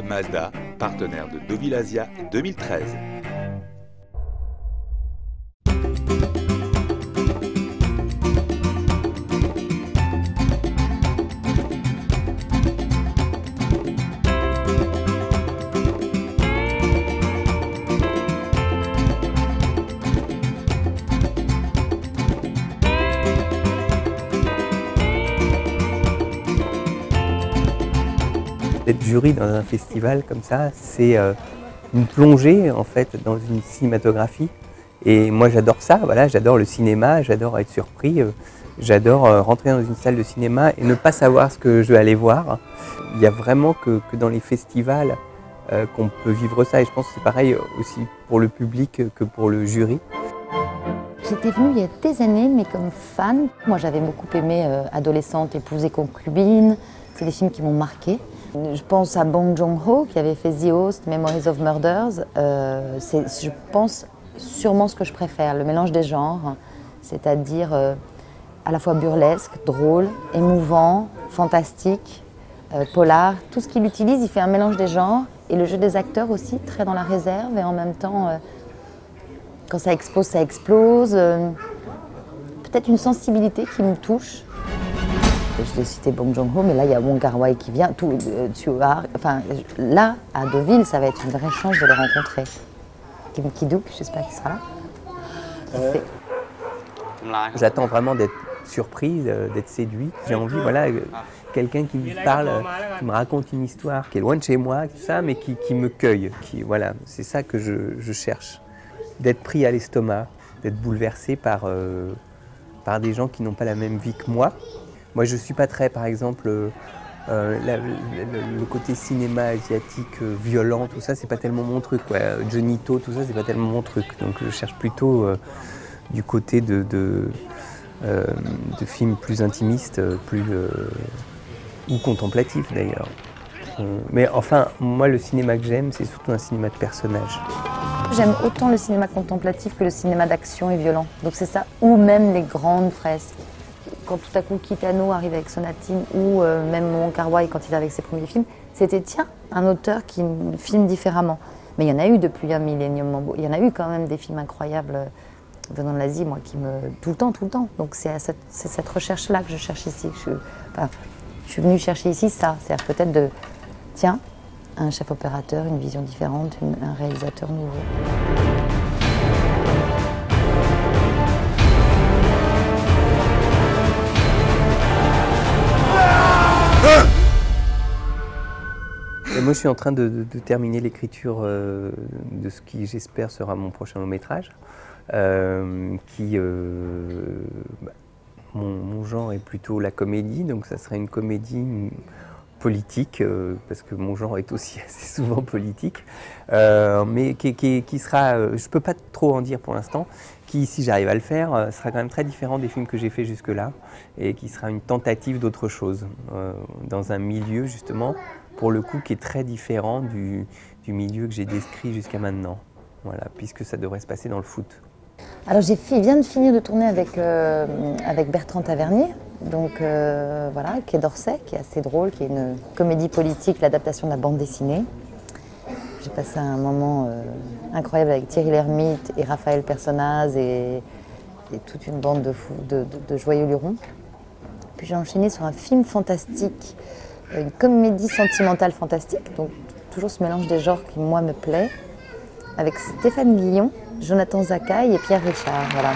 Mazda, partenaire de Deauville Asia 2013. Être jury dans un festival comme ça, c'est une plongée en fait dans une cinématographie. Et moi j'adore ça, voilà, j'adore le cinéma, j'adore être surpris, j'adore rentrer dans une salle de cinéma et ne pas savoir ce que je vais aller voir. Il y a vraiment que dans les festivals qu'on peut vivre ça, et je pense que c'est pareil aussi pour le public que pour le jury. J'étais venue il y a des années, mais comme fan. Moi j'avais beaucoup aimé Adolescente, Épouse et Concubine, c'est des films qui m'ont marqué. Je pense à Bong Joon-ho qui avait fait The Host, Memories of Murders. C'est, je pense, sûrement ce que je préfère, le mélange des genres, c'est-à-dire à la fois burlesque, drôle, émouvant, fantastique, polar. Tout ce qu'il utilise, il fait un mélange des genres et le jeu des acteurs aussi, très dans la réserve et en même temps, quand ça explose, ça explose. Peut-être une sensibilité qui me touche. Je l'ai cité Bong Joon-ho, mais là il y a Wong Kar-wai qui vient, enfin là à Deauville, ça va être une vraie chance de les rencontrer. Kim Ki-duk, j'espère qu'il sera là. J'attends vraiment d'être surprise, d'être séduite. J'ai envie, voilà, quelqu'un qui me parle, qui me raconte une histoire qui est loin de chez moi, tout ça, mais qui me cueille. Voilà, c'est ça que je cherche. D'être pris à l'estomac, d'être bouleversé par des gens qui n'ont pas la même vie que moi. Moi, je ne suis pas très, par exemple, le côté cinéma asiatique violent, tout ça, c'est pas tellement mon truc. Johnny To, tout ça, c'est pas tellement mon truc. Donc, je cherche plutôt du côté de films plus intimistes, ou contemplatifs d'ailleurs. Mais enfin, moi, le cinéma que j'aime, c'est surtout un cinéma de personnages. J'aime autant le cinéma contemplatif que le cinéma d'action et violent. Donc c'est ça, ou même les grandes fresques. Quand tout à coup Kitano arrive avec Sonatine, ou même Wong Kar-wai quand il est avec ses premiers films, c'était tiens, un auteur qui filme différemment. Mais il y en a eu depuis un Millennium Mambo. Il y en a eu quand même des films incroyables venant de l'Asie, moi, qui me... Tout le temps. Donc c'est cette recherche-là que je cherche ici. Je suis venue chercher ici ça, c'est-à-dire peut-être de... Tiens, un chef opérateur, une vision différente, un réalisateur nouveau. Et moi, je suis en train de terminer l'écriture de ce qui, j'espère, sera mon prochain long métrage. Mon genre est plutôt la comédie, donc ça sera une comédie politique, parce que mon genre est aussi assez souvent politique, mais qui sera, je ne peux pas trop en dire pour l'instant, qui, si j'arrive à le faire, sera quand même très différent des films que j'ai fait jusque-là, et qui sera une tentative d'autre chose, dans un milieu justement, pour le coup, qui est très différent du milieu que j'ai décrit jusqu'à maintenant, voilà, puisque ça devrait se passer dans le foot. Alors viens de finir de tourner avec Bertrand Tavernier, donc voilà, Quai d'Orsay, qui est assez drôle, qui est une comédie politique, l'adaptation de la bande dessinée. J'ai passé un moment incroyable avec Thierry Lhermitte et Raphaël Personnaz et toute une bande de joyeux lurons. Puis j'ai enchaîné sur un film fantastique, une comédie sentimentale fantastique, donc toujours ce mélange des genres qui moi me plaît, avec Stéphane Guillon, Jonathan Zakaï et Pierre Richard. Voilà.